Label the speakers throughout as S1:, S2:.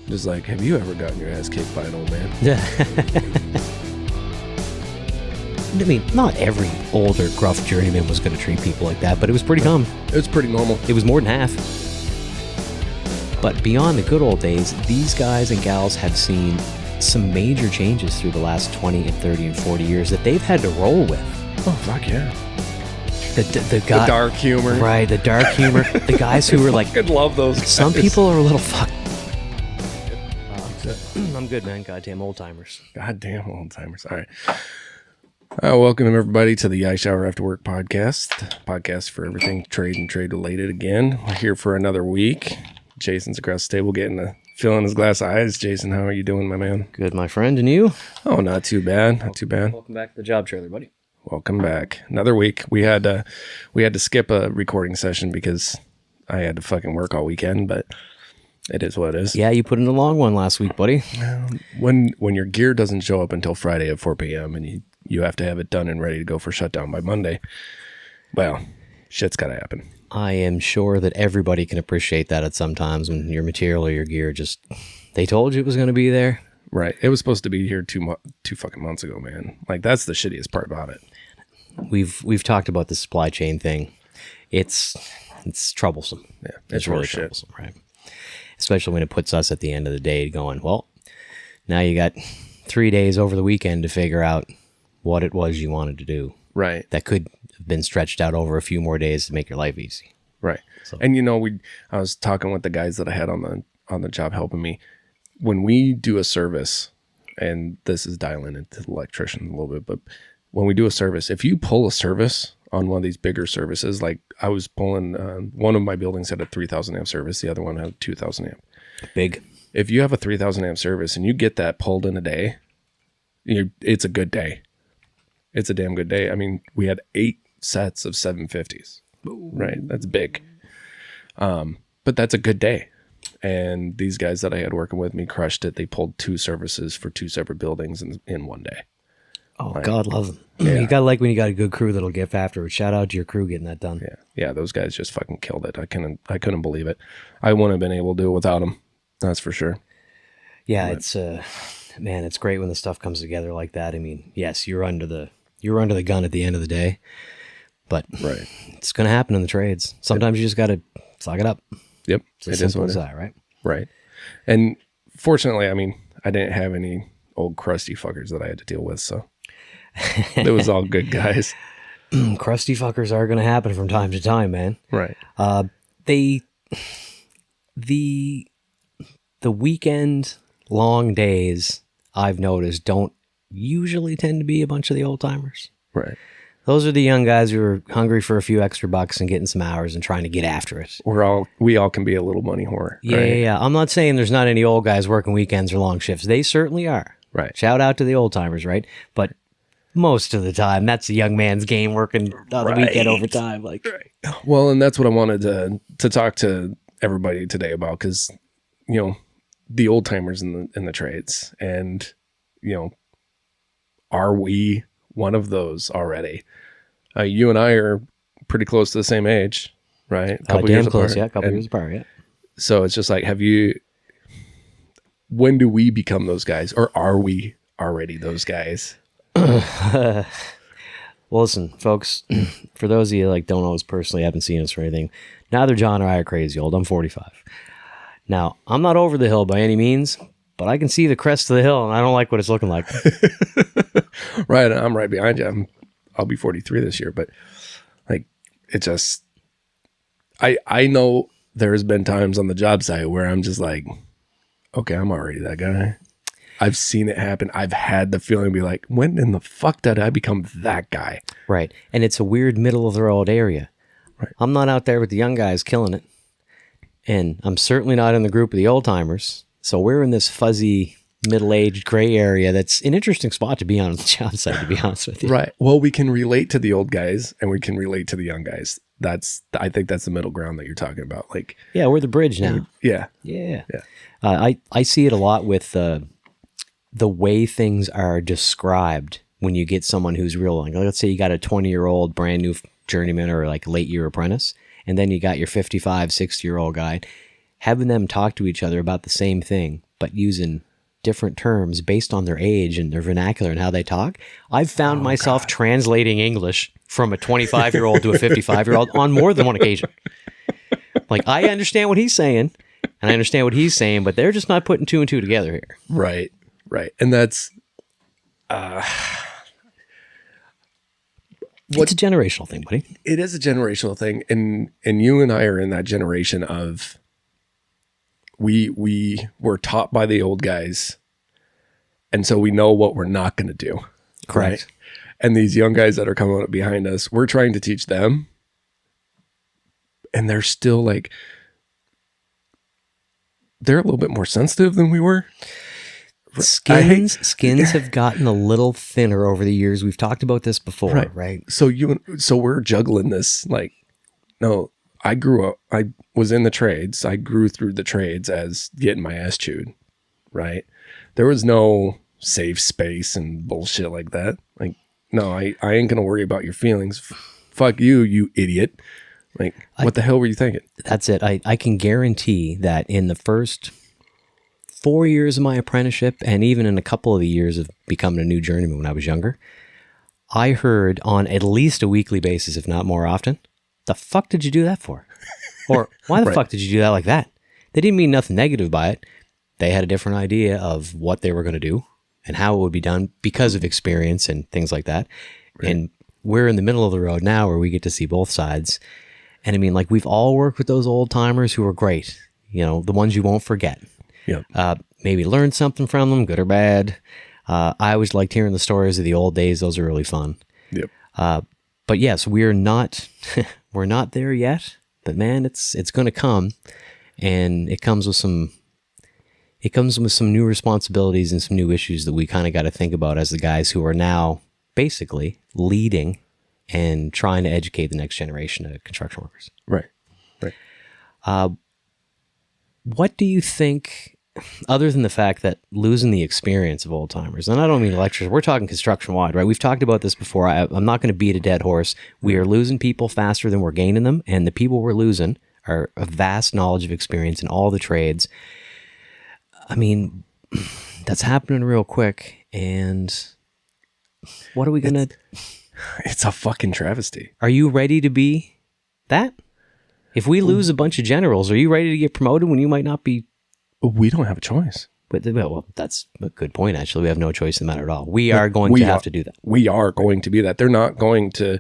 S1: Just like, have you ever gotten your ass kicked by an old man?
S2: Yeah. I mean, not every older, gruff journeyman was going to treat people like that, but it was pretty common.
S1: It was pretty normal.
S2: It was more than half. But beyond the good old days, these guys and gals have seen some major changes through the last 20 and 30 and 40 years that they've had to roll with.
S1: Oh, fuck yeah.
S2: The
S1: dark humor.
S2: Right, the dark humor. The guys who were like...
S1: I love those guys.
S2: Some people are a little fucked. I'm good, man. Goddamn old-timers.
S1: Goddamn old-timers. All right. Welcome, everybody, to the I Shower After Work podcast for everything trade and trade-related again. We're here for another week. Jason's across the table filling his glass of eyes. Jason, how are you doing, my man?
S2: Good, my friend. And you?
S1: Oh, not too bad. Not too bad.
S2: Welcome back to the job trailer, buddy.
S1: Welcome back. Another week. We had to skip a recording session because I had to fucking work all weekend, but it is what it is.
S2: Yeah, you put in a long one last week, buddy.
S1: When your gear doesn't show up until Friday at 4 p.m. and you have to have it done and ready to go for shutdown by Monday, well, shit's got to happen.
S2: I am sure that everybody can appreciate that at some times when your material or your gear just, they told you it was going to be there.
S1: Right. It was supposed to be here two fucking months ago, man. Like, that's the shittiest part about it.
S2: We've talked about the supply chain thing. It's troublesome.
S1: Yeah,
S2: it's really troublesome, right? Especially when it puts us at the end of the day going, well, now you got 3 days over the weekend to figure out what it was you wanted to do.
S1: Right.
S2: That could have been stretched out over a few more days to make your life easy.
S1: Right. So. And I was talking with the guys that I had on the job helping me. When we do a service, and this is dialing into the electrician a little bit, but when we do a service, if you pull a service on one of these bigger services, like I was pulling, one of my buildings had a 3,000 amp service, the other one had 2,000 amp.
S2: Big.
S1: If you have a 3,000 amp service and you get that pulled in a day, it's a good day. It's a damn good day. I mean, we had 8 sets of 750s, right? That's big. But that's a good day. And these guys that I had working with me crushed it. They pulled 2 services for 2 separate buildings in one day.
S2: Oh, God love them.
S1: Yeah.
S2: You got to like when you got a good crew that'll get afterwards. Shout out to your crew getting that done.
S1: Yeah, those guys just fucking killed it. I couldn't believe it. I wouldn't have been able to do it without them. That's for sure.
S2: Yeah, but it's man, it's great when the stuff comes together like that. I mean, yes, you're under the gun at the end of the day, but
S1: right,
S2: it's going to happen in the trades. Sometimes you just got to suck it up.
S1: Yep,
S2: it's as simple as that, right?
S1: Right. And fortunately, I mean, I didn't have any old crusty fuckers that I had to deal with, so it was all good guys.
S2: Crusty fuckers are going to happen from time to time, man.
S1: Right.
S2: The weekend long days, I've noticed, don't usually tend to be a bunch of the old timers.
S1: Right.
S2: Those are the young guys who are hungry for a few extra bucks and getting some hours and trying to get after it.
S1: We all can be a little money whore.
S2: Yeah,
S1: right?
S2: yeah. I'm not saying there's not any old guys working weekends or long shifts. They certainly are.
S1: Right.
S2: Shout out to the old timers, right? But most of the time, that's a young man's game working on the weekend overtime. Like,
S1: right. Well, and that's what I wanted to talk to everybody today about, because the old timers in the trades, and are we one of those already? You and I are pretty close to the same age, right?
S2: Couple years close, apart. Yeah, a couple years apart, yeah.
S1: So it's just like, when do we become those guys, or are we already those guys?
S2: Well, listen, folks, for those of you like don't know us personally, haven't seen us or anything, neither John or I are crazy old. I'm 45. Now, I'm not over the hill by any means, but I can see the crest of the hill, and I don't like what it's looking like.
S1: Right, I'm right behind you. I'll be 43 this year, but like, it just, I know there's been times on the job site where I'm just like, okay, I'm already that guy. I've seen it happen. I've had the feeling be like, when in the fuck did I become that guy? Right.
S2: And it's a weird middle of the road area.
S1: Right.
S2: I'm not out there with the young guys killing it. And I'm certainly not in the group of the old timers. So we're in this fuzzy middle-aged gray area. That's an interesting spot to be on the job site, to be honest with you.
S1: Right. Well, we can relate to the old guys and we can relate to the young guys. I think that's the middle ground that you're talking about. Like,
S2: yeah, we're the bridge now.
S1: Yeah.
S2: Yeah. I see it a lot with the way things are described when you get someone who's real. Like, let's say you got a 20-year-old brand new journeyman or like late year apprentice, and then you got your 55, 60-year-old guy. Having them talk to each other about the same thing but using different terms based on their age and their vernacular and how they talk. I've found myself translating English from a 25-year-old to a 55-year-old on more than one occasion. Like, I understand what he's saying, and I understand what he's saying, but they're just not putting two and two together here.
S1: Right. And that's...
S2: It's a generational thing, buddy.
S1: It is a generational thing. And you and I are in that generation of... We were taught by the old guys, and so we know what we're not going to do.
S2: Correct.
S1: Right? And these young guys that are coming up behind us, we're trying to teach them, and they're still like, they're a little bit more sensitive than we were.
S2: Skins have gotten a little thinner over the years. We've talked about this before, right?
S1: So we're juggling this. Like, no, I was in the trades. I grew through the trades as getting my ass chewed, right? There was no safe space and bullshit like that. Like, no, I ain't going to worry about your feelings. Fuck you, you idiot. Like, what the hell were you thinking?
S2: That's it. I can guarantee that in the first 4 years of my apprenticeship, and even in a couple of the years of becoming a new journeyman when I was younger, I heard on at least a weekly basis, if not more often, the fuck did you do that for? Or why the fuck did you do that like that? They didn't mean nothing negative by it. They had a different idea of what they were going to do and how it would be done because of experience and things like that. Right. And we're in the middle of the road now where we get to see both sides. And I mean, like, we've all worked with those old timers who are great, you know, the ones you won't forget.
S1: Yeah.
S2: Maybe learn something from them, good or bad. I always liked hearing the stories of the old days. Those are really fun.
S1: Yep.
S2: But yes, we're not we're not there yet. But man, it's going to come, and it comes with some new responsibilities and some new issues that we kind of got to think about as the guys who are now basically leading and trying to educate the next generation of construction workers.
S1: Right.
S2: What do you think, other than the fact that losing the experience of old timers, and I don't mean lecturers, we're talking construction wide, right? We've talked about this before. I'm not going to beat a dead horse. We are losing people faster than we're gaining them, and the people we're losing are a vast knowledge of experience in all the trades. I mean, that's happening real quick, and what are we going to...
S1: It's a fucking travesty.
S2: Are you ready to be that? If we lose a bunch of generals, are you ready to get promoted when you might not be?
S1: We don't have a choice.
S2: But, well, that's a good point, actually. We have no choice in the matter at all. We are going to have to do that.
S1: We are going to be that. They're not going to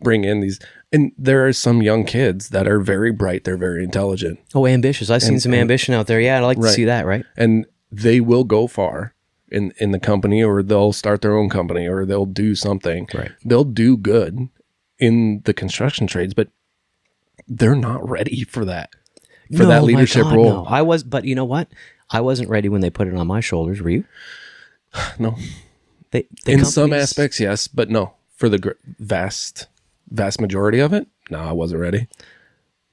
S1: bring in these. And there are some young kids that are very bright. They're very intelligent.
S2: Oh, ambitious. I've seen some ambition out there. Yeah, I'd like to see that, right?
S1: And they will go far in the company, or they'll start their own company, or they'll do something.
S2: Right.
S1: They'll do good in the construction trades, but they're not ready for that. That leadership role.
S2: No. But you know what? I wasn't ready when they put it on my shoulders. Were you?
S1: No. In some aspects, yes, but no. For the vast majority of it, no, I wasn't ready.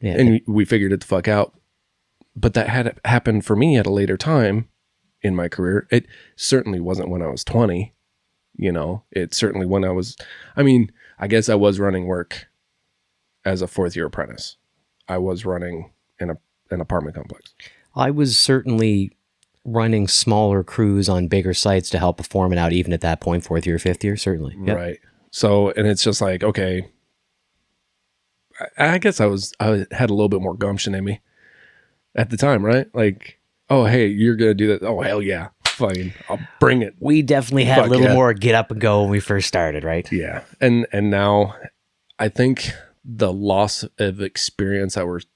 S1: Yeah, and we figured it the fuck out. But that had happened for me at a later time in my career. It certainly wasn't when I was 20. You know, it certainly when I guess I was running work as a fourth year apprentice. I was running an apartment complex. I
S2: was certainly running smaller crews on bigger sites to help a foreman out, even at that point, fourth year, fifth year, certainly. Yep.
S1: Right. So, and it's just like, okay, I guess I had a little bit more gumption in me at the time, right? Like, oh, hey, you're going to do that. Oh, hell yeah. Fine. I'll bring it.
S2: We definitely had a little more get up and go when we first started, right?
S1: Yeah. And now I think the loss of experience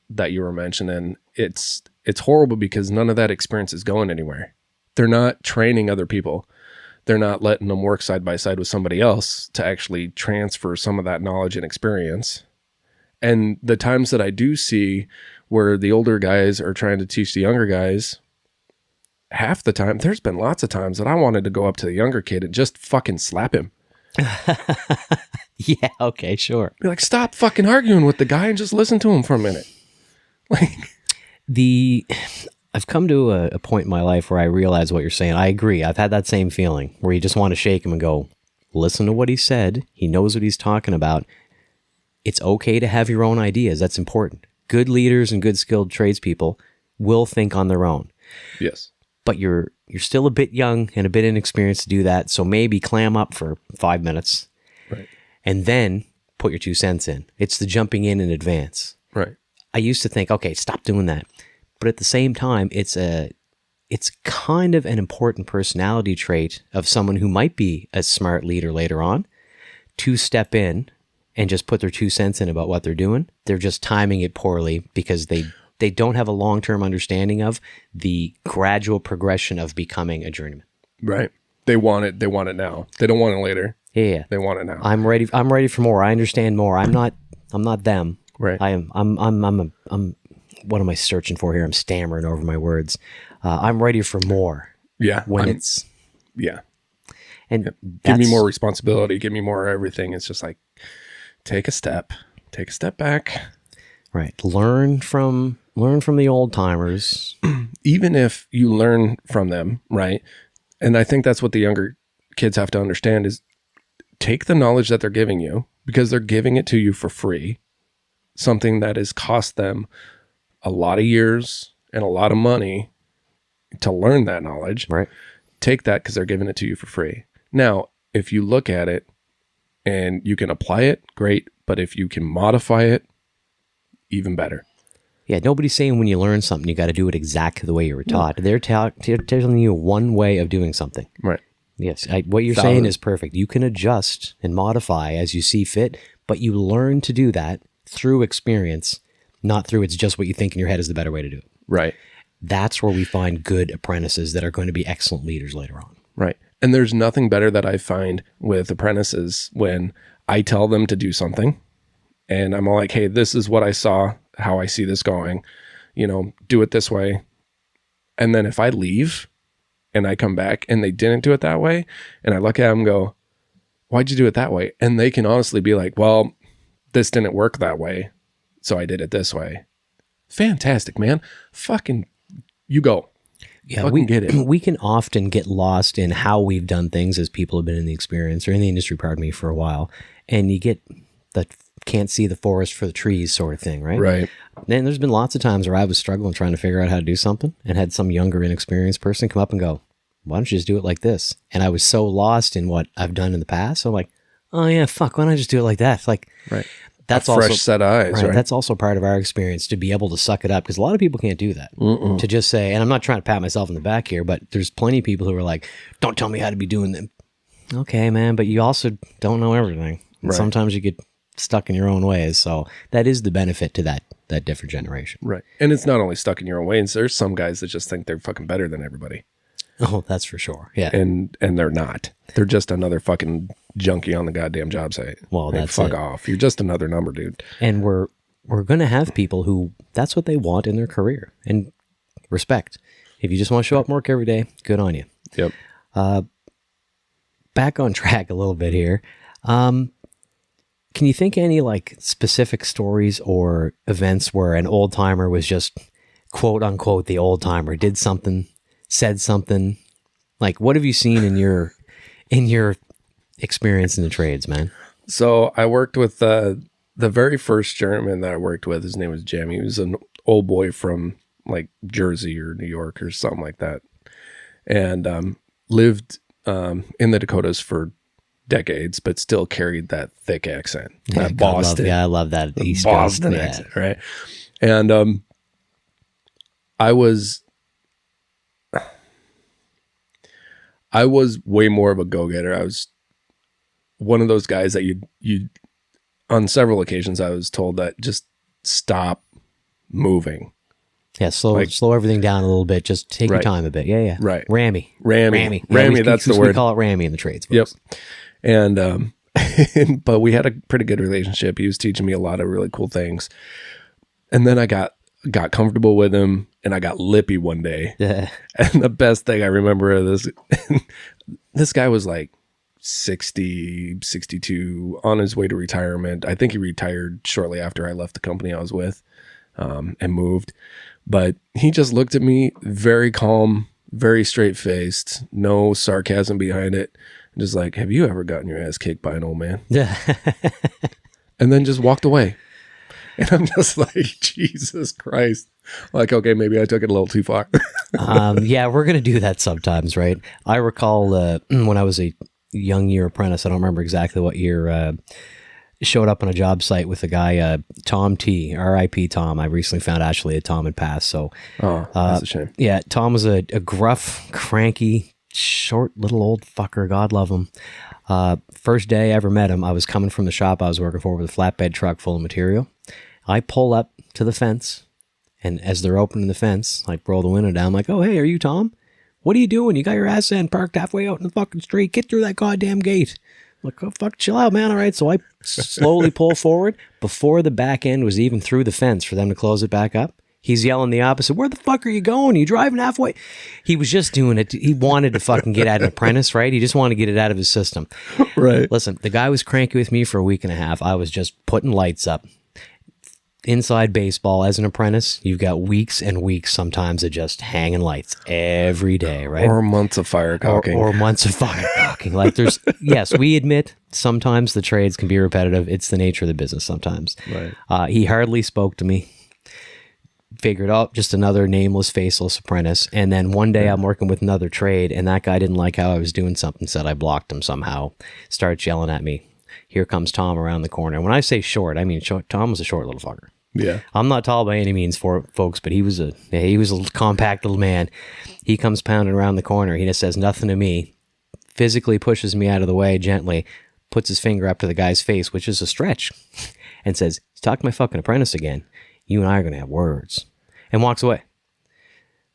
S1: that you were mentioning, it's horrible because none of that experience is going anywhere. They're not training other people. They're not letting them work side by side with somebody else to actually transfer some of that knowledge and experience. And the times that I do see where the older guys are trying to teach the younger guys, half the time, there's been lots of times that I wanted to go up to the younger kid and just fucking slap him.
S2: Yeah, okay, sure.
S1: Be like, stop fucking arguing with the guy and just listen to him for a minute. Like,
S2: I've come to a point in my life where I realize what you're saying. I agree. I've had that same feeling where you just want to shake him and go, listen to what he said. He knows what he's talking about. It's okay to have your own ideas. That's important. Good leaders and good skilled tradespeople will think on their own.
S1: Yes.
S2: but you're still a bit young and a bit inexperienced to do that. So maybe clam up for 5 minutes,
S1: Right.
S2: and then put your 2 cents in. It's the jumping in advance.
S1: Right.
S2: I used to think, okay, stop doing that. But at the same time, it's kind of an important personality trait of someone who might be a smart leader later on to step in and just put their 2 cents in about what they're doing. They're just timing it poorly because they don't have a long-term understanding of the gradual progression of becoming a journeyman.
S1: Right. They want it now. They don't want it later.
S2: Yeah.
S1: They want it now.
S2: I'm ready for more. I understand more. I'm not them.
S1: Right.
S2: I'm what am I searching for here? I'm stammering over my words. I'm ready for more.
S1: Yeah.
S2: Yeah. And
S1: give me more responsibility. Give me more everything. It's just like, take a step back.
S2: Right. Learn from the old timers.
S1: Even if you learn from them, right? And I think that's what the younger kids have to understand is take the knowledge that they're giving you, because they're giving it to you for free. Something that has cost them a lot of years and a lot of money to learn that knowledge.
S2: Right.
S1: Take that because they're giving it to you for free. Now, if you look at it and you can apply it, great. But if you can modify it, even better.
S2: Yeah, nobody's saying when you learn something, you got to do it exactly the way you were taught. They're telling you one way of doing something.
S1: Right.
S2: Yes, what you're saying is perfect. You can adjust and modify as you see fit, but you learn to do that through experience, not through it's just what you think in your head is the better way to do it.
S1: Right.
S2: That's where we find good apprentices that are going to be excellent leaders later on.
S1: Right. And there's nothing better that I find with apprentices when I tell them to do something and I'm all like, hey, this is what I saw, how I see this going, do it this way. And then if I leave and I come back and they didn't do it that way, and I look at them and go, why'd you do it that way? And they can honestly be like, well, this didn't work that way, so I did it this way. Fantastic, man. Fucking, you go.
S2: Yeah, we get it. We can often get lost in how we've done things as people have been in the experience or in the industry, for a while. And you get the can't see the forest for the trees sort of thing, right?
S1: Right.
S2: And there's been lots of times where I was struggling trying to figure out how to do something and had some younger, inexperienced person come up and go, why don't you just do it like this? And I was so lost in what I've done in the past. So I'm like, oh yeah, fuck, why don't I just do it like that? Like,
S1: right.
S2: That's
S1: a fresh set of eyes, right?
S2: That's also part of our experience to be able to suck it up, because a lot of people can't do that.
S1: Mm-mm.
S2: To just say, and I'm not trying to pat myself in the back here, but there's plenty of people who are like, don't tell me how to be doing them. Okay, man, but you also don't know everything. Right. Sometimes you get stuck in your own ways. So that is the benefit to that different generation.
S1: Right. And it's not only stuck in your own ways. There's some guys that just think they're fucking better than everybody.
S2: Oh, that's for sure. Yeah.
S1: And they're not. They're just another fucking junkie on the goddamn job site.
S2: Well, that's
S1: fuck off. You're just another number, dude.
S2: And we're going to have people who that's what they want in their career, and respect. If you just want to show up and work every day, good on you.
S1: Yep.
S2: Back on track a little bit here. Can you think any like specific stories or events where an old timer was just quote unquote the old timer, did something, said something? Like, what have you seen in your experience in the trades, man?
S1: So I worked with the very first journeyman that I worked with. His name was Jim. He was an old boy from like Jersey or New York or something like that, and lived in the Dakotas for decades, but still carried that thick accent, that Boston.
S2: I love that East
S1: Boston
S2: Coast
S1: accent, right? And I was way more of a go-getter. I was one of those guys that you on several occasions I was told that just stop moving.
S2: Yeah, slow everything down a little bit. Just take your time a bit. Yeah.
S1: Right.
S2: Rammy.
S1: That's the word.
S2: We call it Rammy in the trades.
S1: Folks. Yep. And but we had a pretty good relationship. He was teaching me a lot of really cool things. And then I got comfortable with him, and I got lippy one day.
S2: Yeah.
S1: And the best thing I remember of this guy was like 60, 62, on his way to retirement. I think he retired shortly after I left the company I was with, and moved. But he just looked at me very calm, very straight faced, no sarcasm behind it. Just like, have you ever gotten your ass kicked by an old man?
S2: Yeah.
S1: And then just walked away. And I'm just like, Jesus Christ. Like, okay, maybe I took it a little too far.
S2: Yeah, we're going to do that sometimes, right? I recall when I was a young year apprentice, I don't remember exactly what year, showed up on a job site with a guy, Tom T, R.I.P. Tom. I recently found actually that Tom had passed. So,
S1: that's a shame.
S2: yeah, Tom was a gruff, cranky, short, little old fucker. God love him. First day I ever met him, I was coming from the shop I was working for with a flatbed truck full of material. I pull up to the fence, and as they're opening the fence, I roll the window down. I'm like, oh, hey, are you Tom? What are you doing? You got your ass in parked halfway out in the fucking street. Get through that goddamn gate. I'm like, oh, fuck, chill out, man. All right. So I slowly pull forward before the back end was even through the fence for them to close it back up. He's yelling the opposite. Where the fuck are you going? Are you driving halfway? He was just doing it. He wanted to fucking get out an apprentice, right? He just wanted to get it out of his system.
S1: Right.
S2: Listen, the guy was cranky with me for a week and a half. I was just putting lights up. Inside baseball, as an apprentice, you've got weeks and weeks sometimes of just hanging lights every day, right?
S1: Or months of fire cocking.
S2: Or months of fire cocking. Like there's, yes, we admit sometimes the trades can be repetitive. It's the nature of the business sometimes.
S1: Right.
S2: He hardly spoke to me. Figured out just another nameless, faceless apprentice. And then one day I'm working with another trade, and that guy didn't like how I was doing something, said I blocked him somehow, starts yelling at me. Here comes Tom around the corner. When I say short, I mean short. Tom was a short little fucker.
S1: Yeah.
S2: I'm not tall by any means, folks, but he was a compact little man. He comes pounding around the corner. He just says nothing to me, physically pushes me out of the way gently, puts his finger up to the guy's face, which is a stretch, and says, talk to my fucking apprentice again. You and I are going to have words. And walks away.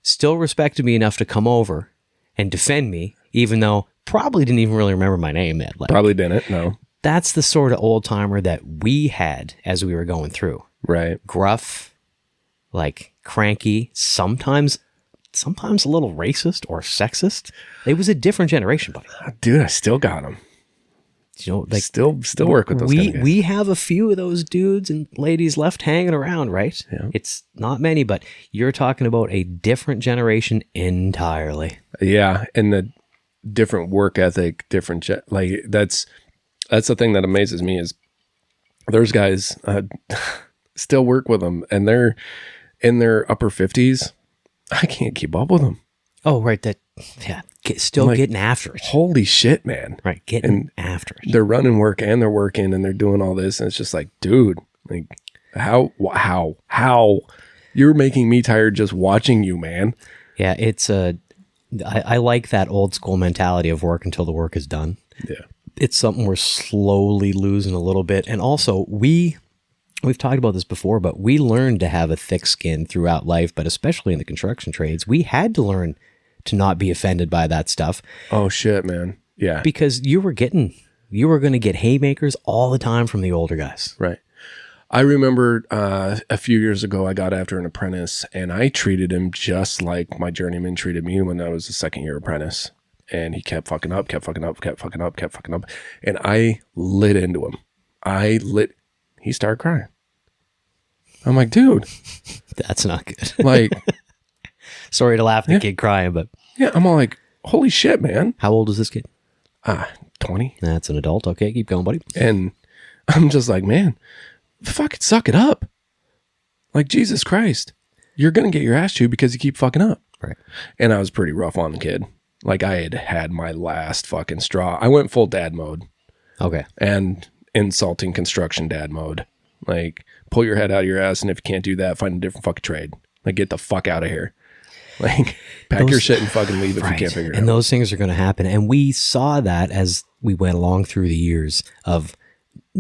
S2: Still respected me enough to come over and defend me, even though probably didn't even really remember my name yet. Like,
S1: probably didn't, no.
S2: That's the sort of old timer that we had as we were going through.
S1: Right.
S2: Gruff, like cranky, sometimes a little racist or sexist. It was a different generation, buddy.
S1: Dude, I still got them.
S2: You know, like
S1: still work with those kind of guys.
S2: We have a few of those dudes and ladies left hanging around, right?
S1: Yeah.
S2: It's not many, but you're talking about a different generation entirely.
S1: Yeah, and the different work ethic, like that's the thing that amazes me is there's guys still work with them, and they're in their upper 50s. I can't keep up with them.
S2: Oh, right. Still getting after it.
S1: Holy shit, man.
S2: Right. Getting after it.
S1: They're running work and they're working and they're doing all this. And it's just like, dude, like how you're making me tired just watching you, man.
S2: Yeah. I like that old school mentality of work until the work is done.
S1: Yeah.
S2: It's something we're slowly losing a little bit. And also we've talked about this before, but we learned to have a thick skin throughout life, but especially in the construction trades, we had to learn to not be offended by that stuff.
S1: Oh shit, man. Yeah.
S2: Because you were going to get haymakers all the time from the older guys.
S1: Right. I remember a few years ago, I got after an apprentice and I treated him just like my journeyman treated me when I was a second year apprentice. And he kept fucking up. And I lit into him. He started crying. I'm like, dude.
S2: That's not good.
S1: Like,
S2: sorry to laugh at the kid crying, but
S1: yeah, I'm all like, holy shit, man.
S2: How old is this kid?
S1: 20.
S2: That's an adult. Okay, keep going, buddy.
S1: And I'm just like, man, fucking suck it up. Like, Jesus Christ, you're going to get your ass chewed because you keep fucking up.
S2: Right.
S1: And I was pretty rough on the kid. Like, I had my last fucking straw. I went full dad mode.
S2: Okay.
S1: And insulting construction dad mode. Like, pull your head out of your ass, and if you can't do that, find a different fucking trade. Like, get the fuck out of here. Like, pack your shit and fucking leave if you can't figure it out.
S2: And those things are going to happen. And we saw that as we went along through the years of,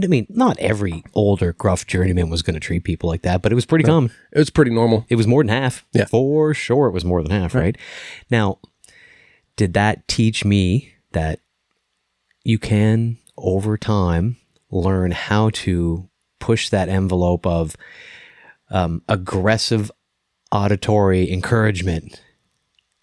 S2: I mean, not every older, gruff journeyman was going to treat people like that, but it was pretty common.
S1: It was pretty normal.
S2: It was more than half.
S1: Yeah.
S2: For sure it was more than half, right? Now, did that teach me that you can, over time, learn how to push that envelope of aggressive auditory encouragement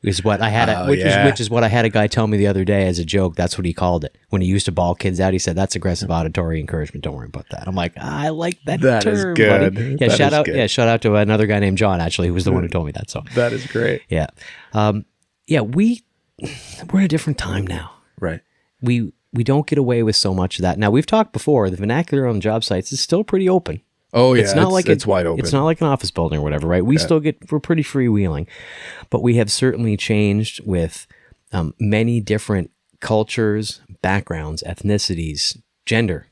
S2: is what I had, which is what I had a guy tell me the other day as a joke. That's what he called it. When he used to bawl kids out, he said, that's aggressive auditory encouragement. Don't worry about that. I'm like, I like that term.
S1: That is good.
S2: Buddy. Yeah, shout out to another guy named John, actually, who was the one who told me that. So
S1: that is great.
S2: Yeah. We're in a different time now.
S1: Right.
S2: We don't get away with so much of that. Now, we've talked before, the vernacular on job sites is still pretty open.
S1: Oh yeah,
S2: It's not like
S1: it's wide open.
S2: It's not like an office building or whatever, right? We're pretty freewheeling, but we have certainly changed with many different cultures, backgrounds, ethnicities, gender.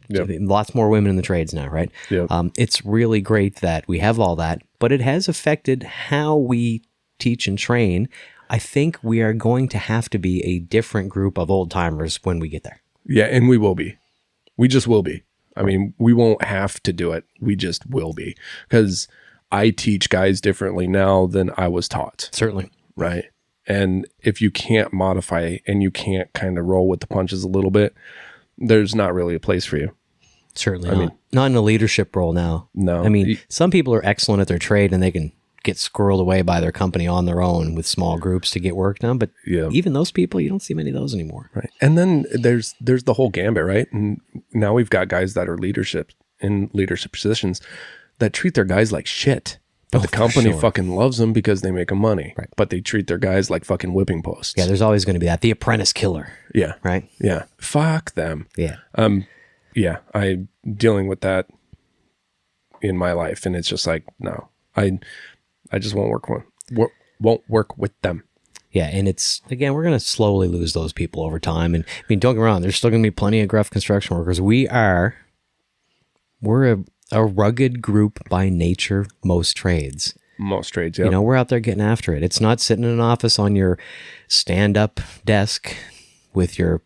S1: Yep.
S2: Lots more women in the trades now, right?
S1: Yep.
S2: It's really great that we have all that, but it has affected how we teach and train. I think we are going to have to be a different group of old timers when we get there.
S1: Yeah, and we will be. We just will be. I mean, we won't have to do it. We just will be. Because I teach guys differently now than I was taught.
S2: Certainly.
S1: Right. And if you can't modify and you can't kind of roll with the punches a little bit, there's not really a place for you.
S2: Certainly not. Not in a leadership role now.
S1: No.
S2: I mean, some people are excellent at their trade and they can get squirreled away by their company on their own with small groups to get work done. But even those people, you don't see many of those anymore.
S1: Right. And then there's the whole gambit, right? And now we've got guys that are in leadership positions that treat their guys like shit. But the company fucking loves them because they make them money. Right. But they treat their guys like fucking whipping posts.
S2: Yeah, there's always going to be that. The apprentice killer.
S1: Yeah.
S2: Right?
S1: Yeah. Fuck them.
S2: Yeah.
S1: Yeah, I'm dealing with that in my life, and it's just like, no, I just won't work with them.
S2: Yeah, and it's, again, we're going to slowly lose those people over time. And I mean, don't get me wrong, there's still going to be plenty of gruff construction workers. We're a rugged group by nature, most trades.
S1: Most trades, yeah.
S2: You know, we're out there getting after it. It's not sitting in an office on your stand-up desk with your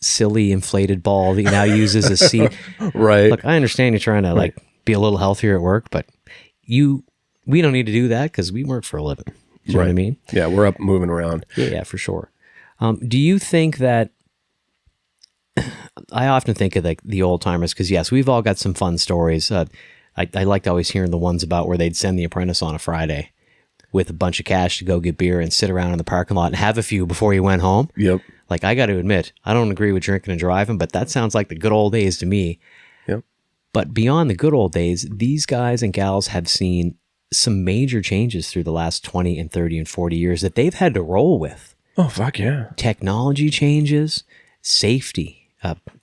S2: silly inflated ball that you now use as a seat.
S1: Right.
S2: Look, I understand you're trying to like be a little healthier at work, but we don't need to do that because we work for a living. You know what I mean?
S1: Yeah, we're up moving around.
S2: Yeah, for sure. Do you think that I often think of like the old timers because yes, we've all got some fun stories. I liked always hearing the ones about where they'd send the apprentice on a Friday with a bunch of cash to go get beer and sit around in the parking lot and have a few before you went home.
S1: Yep.
S2: Like, I got to admit, I don't agree with drinking and driving, but that sounds like the good old days to me.
S1: Yep.
S2: But beyond the good old days, these guys and gals have seen some major changes through the last 20 and 30 and 40 years that they've had to roll with.
S1: Oh, fuck yeah.
S2: Technology changes, safety,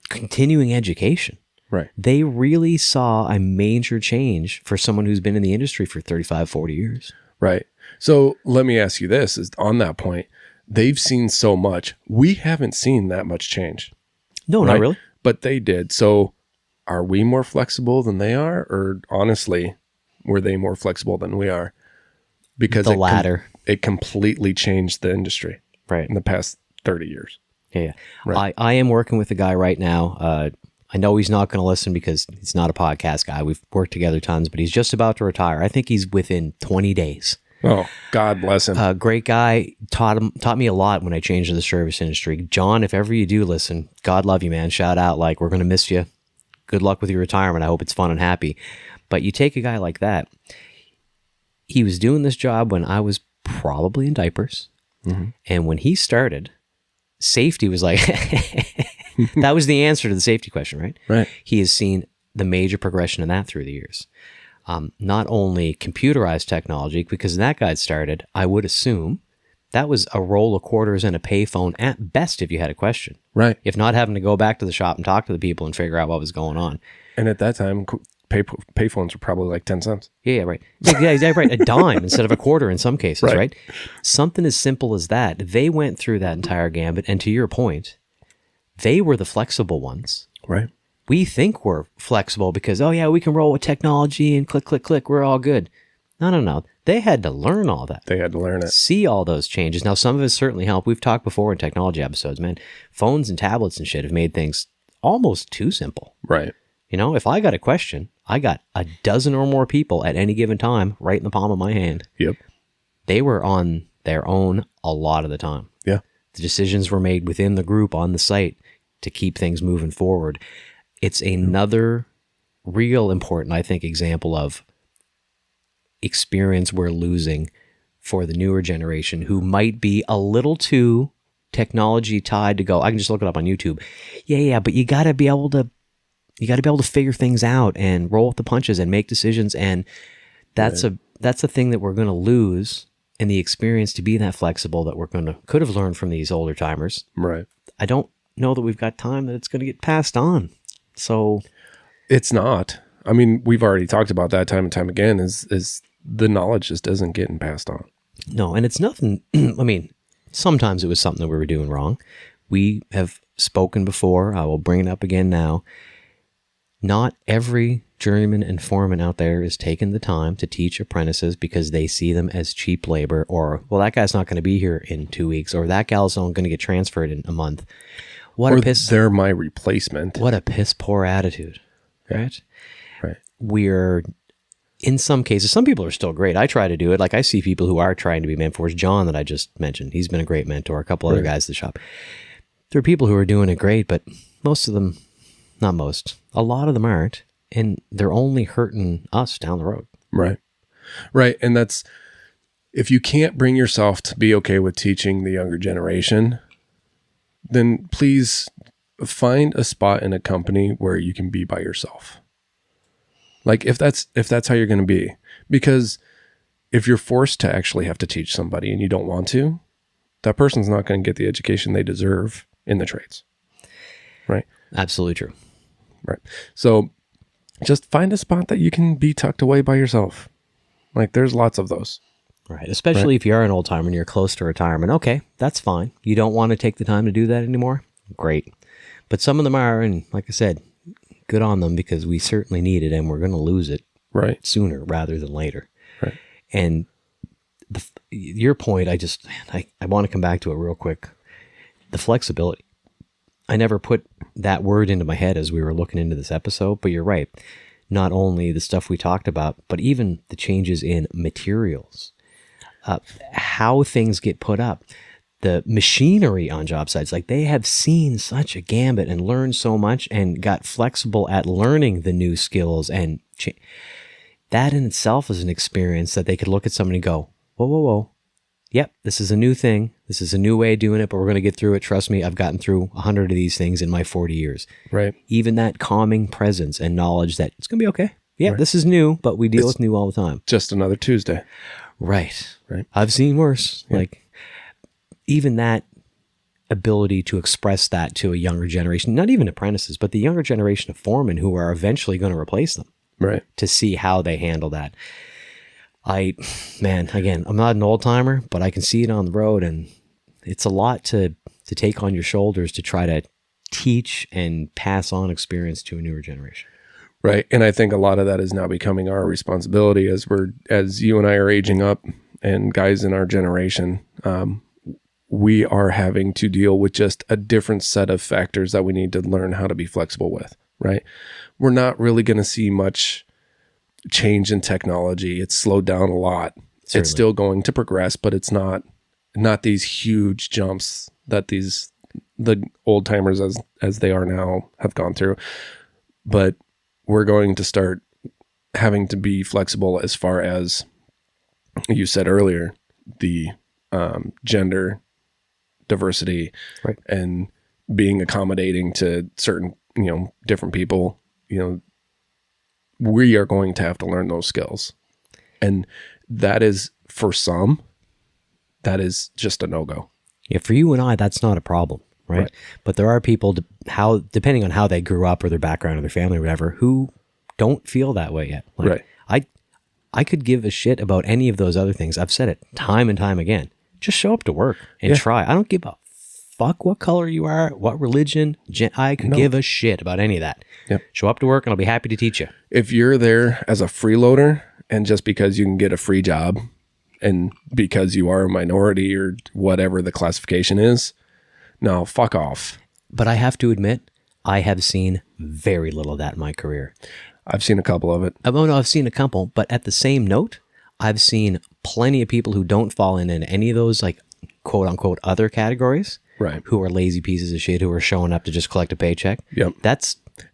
S2: continuing education.
S1: Right.
S2: They really saw a major change for someone who's been in the industry for 35, 40 years.
S1: Right. So let me ask you this, is on that point, they've seen so much. We haven't seen that much change.
S2: No, not really.
S1: But they did. So are we more flexible than they are? Or honestly, were they more flexible than we are? Because
S2: the latter.
S1: It completely changed the industry in the past 30 years.
S2: Yeah. Right. I am working with a guy right now. I know he's not going to listen because he's not a podcast guy. We've worked together tons, but he's just about to retire. I think he's within 20 days.
S1: Oh, God bless him.
S2: Great guy. Taught me a lot when I changed to the service industry. John, if ever you do listen, God love you, man. Shout out. Like, we're going to miss you. Good luck with your retirement. I hope it's fun and happy. But you take a guy like that. He was doing this job when I was probably in diapers. Mm-hmm. And when he started, safety was like, that was the answer to the safety question, right?
S1: Right.
S2: He has seen the major progression in that through the years. Not only computerized technology, because when that guy started, I would assume that was a roll of quarters and a payphone at best if you had a question.
S1: Right.
S2: If not having to go back to the shop and talk to the people and figure out what was going on.
S1: And at that time, payphones were probably like 10 cents.
S2: Yeah, right. Yeah, right. A dime instead of a quarter in some cases, right? Something as simple as that. They went through that entire gambit. And to your point, they were the flexible ones.
S1: Right.
S2: We think we're flexible because, oh yeah, we can roll with technology and click, click, click. We're all good. No. They had to learn all that.
S1: They had to learn it.
S2: See all those changes. Now, some of it certainly help. We've talked before in technology episodes, man. Phones and tablets and shit have made things almost too simple.
S1: Right.
S2: You know, if I got a question, I got a dozen or more people at any given time right in the palm of my hand.
S1: Yep.
S2: They were on their own a lot of the time.
S1: Yeah.
S2: The decisions were made within the group on the site to keep things moving forward. It's another real important, I think, example of experience we're losing for the newer generation who might be a little too technology tied to go, I can just look it up on YouTube. Yeah, but you got to be able to figure things out and roll with the punches and make decisions. And that's a thing that we're going to lose in the experience to be that flexible that could have learned from these older timers.
S1: Right.
S2: I don't know that we've got time that it's going to get passed on. So
S1: it's not. I mean, we've already talked about that time and time again, is the knowledge just isn't getting passed on.
S2: No, and it's nothing. I mean, sometimes it was something that we were doing wrong. We have spoken before. I will bring it up again now. Not every journeyman and foreman out there is taking the time to teach apprentices because they see them as cheap labor, or, well, that guy's not going to be here in 2 weeks, or that gal's not going to get transferred in a month.
S1: They're my replacement.
S2: What a piss poor attitude, right?
S1: Right.
S2: We're, in some cases, some people are still great. I try to do it. Like, I see people who are trying to be mentors. John, that I just mentioned, he's been a great mentor. A couple other guys at the shop. There are people who are doing it great, but most of them, not most, a lot of them aren't. And they're only hurting us down the road.
S1: Right. Right. And that's, if you can't bring yourself to be okay with teaching the younger generation, then please find a spot in a company where you can be by yourself. Like if that's how you're going to be, because if you're forced to actually have to teach somebody and you don't want to, that person's not going to get the education they deserve in the trades. Right.
S2: Absolutely true.
S1: Right. So just find a spot that you can be tucked away by yourself. Like there's lots of those.
S2: Right. Especially if you are an old timer and you're close to retirement. Okay, that's fine. You don't want to take the time to do that anymore? Great. But some of them are, and like I said, good on them, because we certainly need it and we're going to lose it sooner rather than later.
S1: Right.
S2: And your point, I want to come back to it real quick. The flexibility. I never put that word into my head as we were looking into this episode, but you're right. Not only the stuff we talked about, but even the changes in materials. How things get put up, the machinery on job sites, like they have seen such a gambit and learned so much and got flexible at learning the new skills. And that in itself is an experience that they could look at somebody and go, whoa, whoa, whoa. Yep, this is a new thing. This is a new way of doing it, but we're going to get through it. Trust me, I've gotten through 100 of these things in my 40 years.
S1: Right.
S2: Even that calming presence and knowledge that it's going to be okay. Yeah, This is new, but we deal with new all the time.
S1: Just another Tuesday.
S2: Right. I've seen worse. Yeah. Like even that ability to express that to a younger generation, not even apprentices, but the younger generation of foremen who are eventually going to replace them.
S1: Right.
S2: To see how they handle that. Again, I'm not an old timer, but I can see it on the road, and it's a lot to take on your shoulders to try to teach and pass on experience to a newer generation.
S1: Right. And I think a lot of that is now becoming our responsibility as you and I are aging up, and guys in our generation, we are having to deal with just a different set of factors that we need to learn how to be flexible with, right? We're not really going to see much change in technology. It's slowed down a lot. Certainly. It's still going to progress, but it's not these huge jumps that the old timers as they are now have gone through. But we're going to start having to be flexible as far as you said earlier, the gender diversity, right, and being accommodating to certain, different people. We are going to have to learn those skills. And that is, for some, that is just a no-go.
S2: Yeah, for you and I, that's not a problem, right? But there are people, depending on how they grew up or their background or their family or whatever, who don't feel that way yet. Like,
S1: right.
S2: I could give a shit about any of those other things. I've said it time and time again. Just show up to work and try. I don't give a fuck what color you are, what religion. I could give a shit about any of that. Yep. Show up to work and I'll be happy to teach you.
S1: If you're there as a freeloader and just because you can get a free job and because you are a minority or whatever the classification is, no, fuck off.
S2: But I have to admit, I have seen very little of that in my career.
S1: I've seen a couple of it.
S2: I've seen a couple, but at the same note, I've seen plenty of people who don't fall in any of those, like, quote unquote, other categories,
S1: right? Who
S2: are lazy pieces of shit who are showing up to just collect a paycheck.
S1: Yep.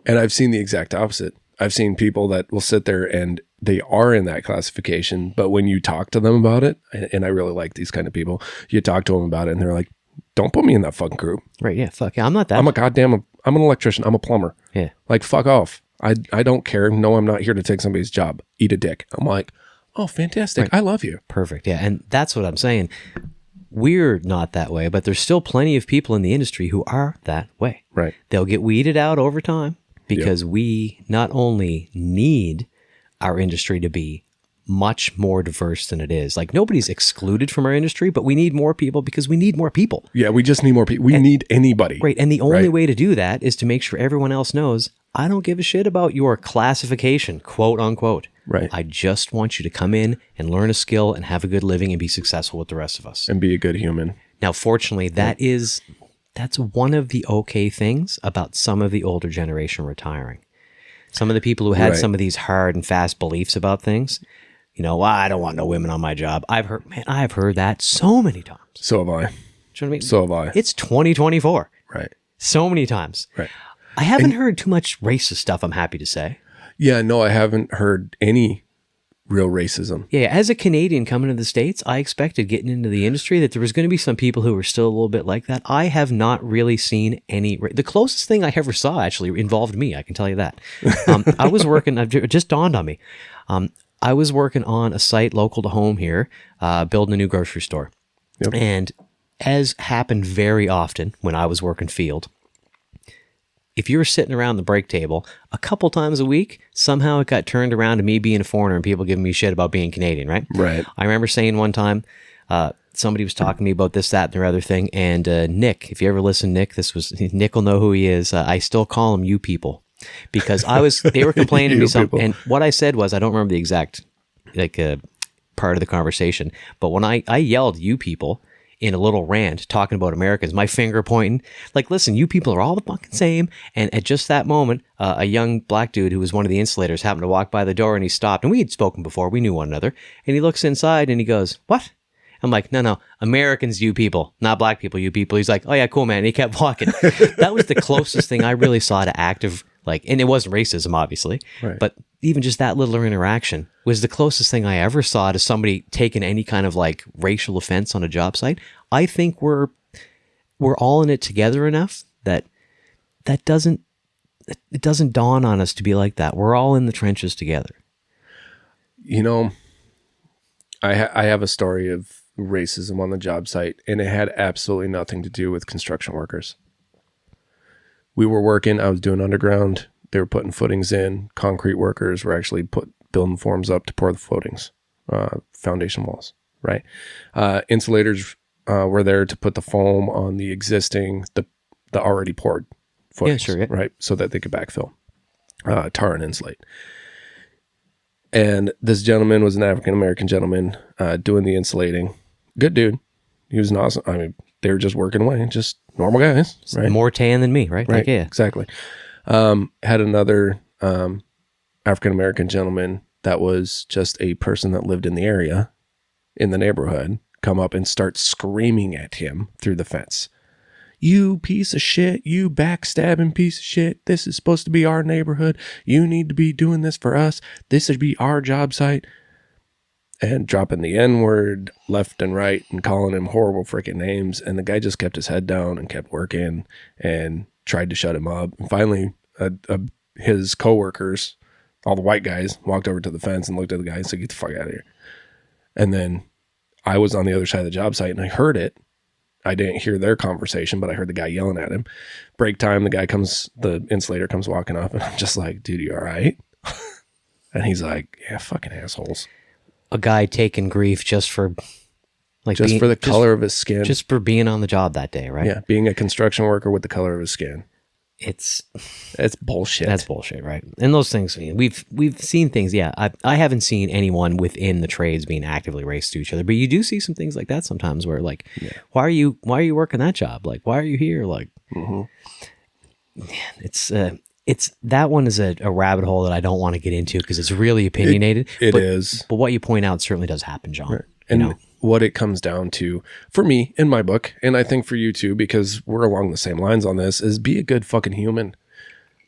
S1: And I've seen the exact opposite. I've seen people that will sit there and they are in that classification, but when you talk to them about it, and I really like these kind of people, you talk to them about it and they're like, don't put me in that fucking group.
S2: Right. Yeah. Fuck yeah. I'm not that.
S1: I'm an electrician. I'm a plumber.
S2: Yeah.
S1: Like, fuck off. I don't care. No, I'm not here to take somebody's job. Eat a dick. I'm like, oh, fantastic. Right. I love you.
S2: Perfect. Yeah. And that's what I'm saying. We're not that way, but there's still plenty of people in the industry who are that way.
S1: Right.
S2: They'll get weeded out over time. because we not only need our industry to be much more diverse than it is. Like nobody's excluded from our industry, but we need more people because we need more people.
S1: Yeah, we just need more people. We need anybody.
S2: Right. And the only way to do that is to make sure everyone else knows, I don't give a shit about your classification, quote unquote.
S1: Right.
S2: I just want you to come in and learn a skill and have a good living and be successful with the rest of us.
S1: And be a good human.
S2: Now, fortunately, that's one of the okay things about some of the older generation retiring. Some of the people who had some of these hard and fast beliefs about things, you know, well, I don't want no women on my job. I've heard that so many times.
S1: So have I.
S2: Do you know what I mean?
S1: So have I.
S2: It's 2024.
S1: Right.
S2: So many times.
S1: Right.
S2: I haven't heard too much racist stuff, I'm happy to say.
S1: Yeah, no, I haven't heard any real racism.
S2: Yeah, as a Canadian coming to the States, I expected getting into the industry that there was going to be some people who were still a little bit like that. I have not really seen any. The closest thing I ever saw actually involved me, I can tell you that. I was working, it just dawned on me. I was working on a site local to home here, building a new grocery store.
S1: Yep.
S2: And as happened very often when I was working field, if you were sitting around the break table a couple times a week, somehow it got turned around to me being a foreigner and people giving me shit about being Canadian, right?
S1: Right.
S2: I remember saying one time, somebody was talking to me about this, that, and their other thing. And Nick, if you ever listen, Nick will know who he is. I still call him you people because they were complaining to me something. And what I said was, I don't remember the exact part of the conversation, but when I yelled you people in a little rant talking about Americans, my finger pointing, like, listen, you people are all the fucking same. And at just that moment, a young black dude who was one of the insulators happened to walk by the door and he stopped. And we had spoken before. We knew one another. And he looks inside and he goes, what? I'm like, no, Americans, you people, not black people, you people. He's like, oh yeah, cool, man. And he kept walking. That was the closest thing I really saw to active, and it wasn't racism, obviously,
S1: right. But
S2: even just that little interaction was the closest thing I ever saw to somebody taking any kind of racial offense on a job site. I think we're all in it together enough that it doesn't dawn on us to be like that. We're all in the trenches together.
S1: You know, I have a story of racism on the job site, and it had absolutely nothing to do with construction workers. We were working, I was doing underground. They were putting footings in. Concrete workers were actually building forms up to pour the footings, foundation walls, right? Insulators were there to put the foam on the existing, the already poured footings,
S2: yeah, sure, yeah.
S1: Right? So that they could backfill, tar and insulate. And this gentleman was an African-American gentleman doing the insulating. Good dude. He was an awesome, they were just working away, just normal guys, right?
S2: More tan than me, right?
S1: Right,
S2: yeah.
S1: Exactly. Had another African-American gentleman that was just a person that lived in the area, in the neighborhood, come up and start screaming at him through the fence. You piece of shit, you backstabbing piece of shit. This is supposed to be our neighborhood. You need to be doing this for us. This should be our job site. And dropping the N-word left and right and calling him horrible freaking names. And the guy just kept his head down and kept working and tried to shut him up. And finally, his coworkers, all the white guys, walked over to the fence and looked at the guy and said, get the fuck out of here. And then I was on the other side of the job site and I heard it. I didn't hear their conversation, but I heard the guy yelling at him. Break time, the insulator comes walking up and I'm just like, dude, you all right? And he's like, yeah, fucking assholes.
S2: A guy taking grief just for
S1: for the color of his skin.
S2: Just for being on the job that day, right?
S1: Yeah, being a construction worker with the color of his skin.
S2: It's
S1: bullshit.
S2: That's bullshit, right? And those things, we've seen things. Yeah, I haven't seen anyone within the trades being actively racist to each other, but you do see some things like that sometimes where why are you working that job? Why are you here? Man, it's that one is a rabbit hole that I don't want to get into because it's really opinionated.
S1: It is.
S2: But what you point out certainly does happen, John.
S1: Right. And what it comes down to, for me, in my book, and I think for you too, because we're along the same lines on this, is be a good fucking human.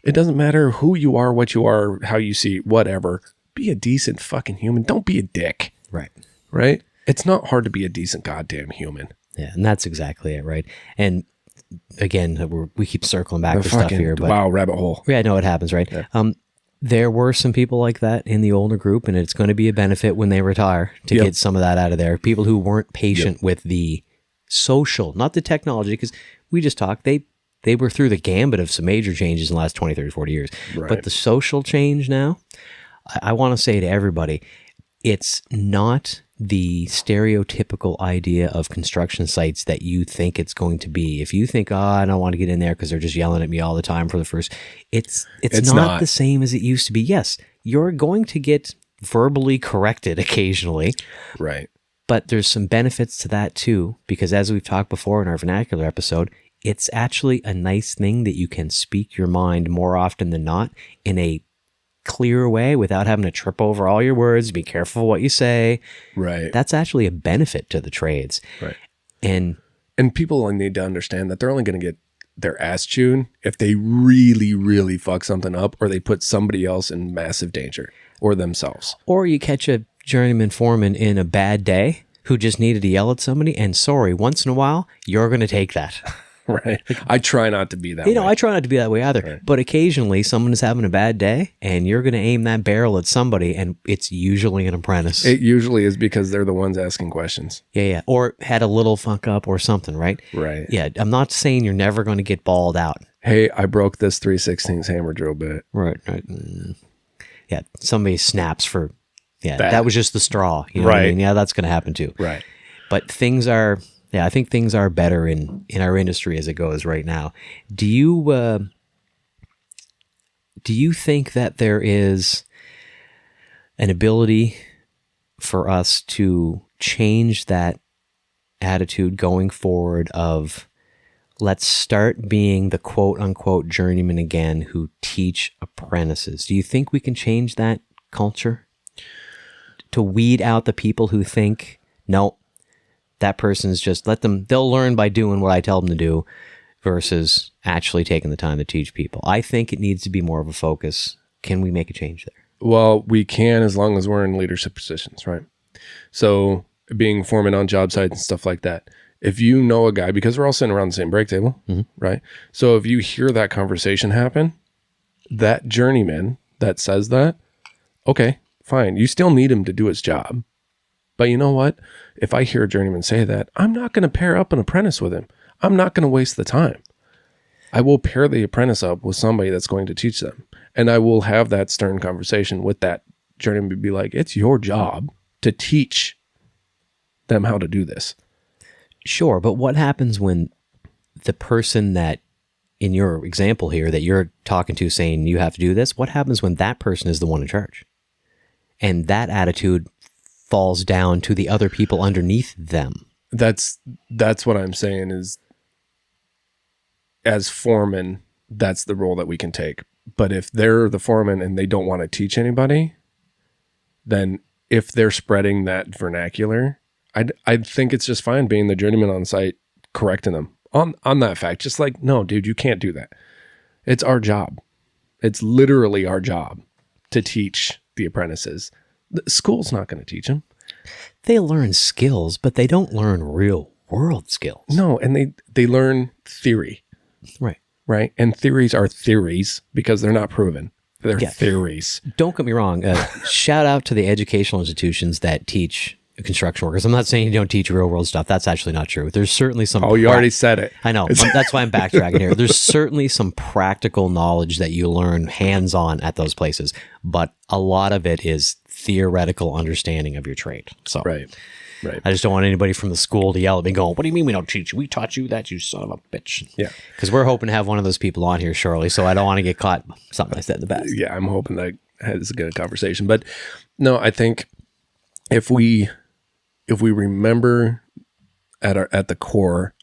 S1: It doesn't matter who you are, what you are, how you see, whatever. Be a decent fucking human. Don't be a dick.
S2: Right.
S1: Right? It's not hard to be a decent goddamn human.
S2: Yeah, and that's exactly it, right? And again, we keep circling back to stuff here. But
S1: wow, rabbit hole.
S2: Yeah, I know it happens, right? Yeah. There were some people like that in the older group, and it's going to be a benefit when they retire to get some of that out of there. People who weren't patient with the social, not the technology, because we just talked. They they were through the gambit of some major changes in the last 20, 30, 40 years.
S1: Right.
S2: But the social change now, I want to say to everybody, it's not the stereotypical idea of construction sites that you think it's going to be. If you think, I don't want to get in there because they're just yelling at me all the time for the first, it's not the same as it used to be. Yes, you're going to get verbally corrected occasionally.
S1: Right.
S2: But there's some benefits to that too, because as we've talked before in our vernacular episode, it's actually a nice thing that you can speak your mind more often than not in a clear way without having to trip over all your words. Be careful what you say.
S1: Right.
S2: That's actually a benefit to the trades.
S1: Right.
S2: And
S1: people need to understand that they're only going to get their ass chewed if they really, really fuck something up or they put somebody else in massive danger or themselves.
S2: Or you catch a journeyman foreman in a bad day who just needed to yell at somebody, and sorry, once in a while, you're going to take that.
S1: Right. I try not to be that way.
S2: I try not to be that way either.
S1: Right.
S2: But occasionally someone is having a bad day and you're going to aim that barrel at somebody, and it's usually an apprentice.
S1: It usually is because they're the ones asking questions.
S2: Yeah. Or had a little fuck up or something, right?
S1: Right.
S2: Yeah. I'm not saying you're never going to get balled out.
S1: Hey, I broke this 3/16 hammer drill bit.
S2: Right. Yeah. Somebody snaps for, that was just the straw. You know what I mean? Yeah, that's going to happen too.
S1: Right.
S2: But things are, I think things are better in our industry as it goes right now. Do you think that there is an ability for us to change that attitude going forward of let's start being the quote unquote journeyman again who teach apprentices? Do you think we can change that culture to weed out the people who think, no, that person's just they'll learn by doing what I tell them to do versus actually taking the time to teach people? I think it needs to be more of a focus. Can we make a change there?
S1: Well, we can as long as we're in leadership positions, right? So being foreman on job sites and stuff like that. If you know a guy, because we're all sitting around the same break table, right? So if you hear that conversation happen, that journeyman that says that, okay, fine. You still need him to do his job. But you know what? If I hear a journeyman say that, I'm not going to pair up an apprentice with him. I'm not going to waste the time. I will pair the apprentice up with somebody that's going to teach them. And I will have that stern conversation with that journeyman to be like, it's your job to teach them how to do this.
S2: Sure, but what happens when the person that, in your example here, that you're talking to saying you have to do this, what happens when that person is the one in charge? And that attitude falls down to the other people underneath them.
S1: That's what I'm saying is, as foreman, that's the role that we can take. But if they're the foreman and they don't want to teach anybody, then if they're spreading that vernacular, I think it's just fine being the journeyman on site, correcting them on that fact. Just like, no, dude, you can't do that. It's our job. It's literally our job to teach the apprentices. The school's not going to teach them.
S2: They learn skills, but they don't learn real world skills.
S1: No, and they learn theory. Right. And theories are theories because they're not proven. They're theories.
S2: Don't get me wrong. Shout out to the educational institutions that teach construction workers. I'm not saying you don't teach real world stuff. That's actually not true. There's certainly some.
S1: Oh, you already said it.
S2: I know. That's why I'm backtracking here. There's certainly some practical knowledge that you learn hands on at those places, but a lot of it is theoretical understanding of your trade. So
S1: Right.
S2: I just don't want anybody from the school to yell at me going, what do you mean we don't teach you? We taught you that, you son of a bitch.
S1: Yeah.
S2: Because we're hoping to have one of those people on here shortly, so I don't want to get caught something I said in the past.
S1: Yeah, I'm hoping that has a good conversation. But no, I think if we remember at the core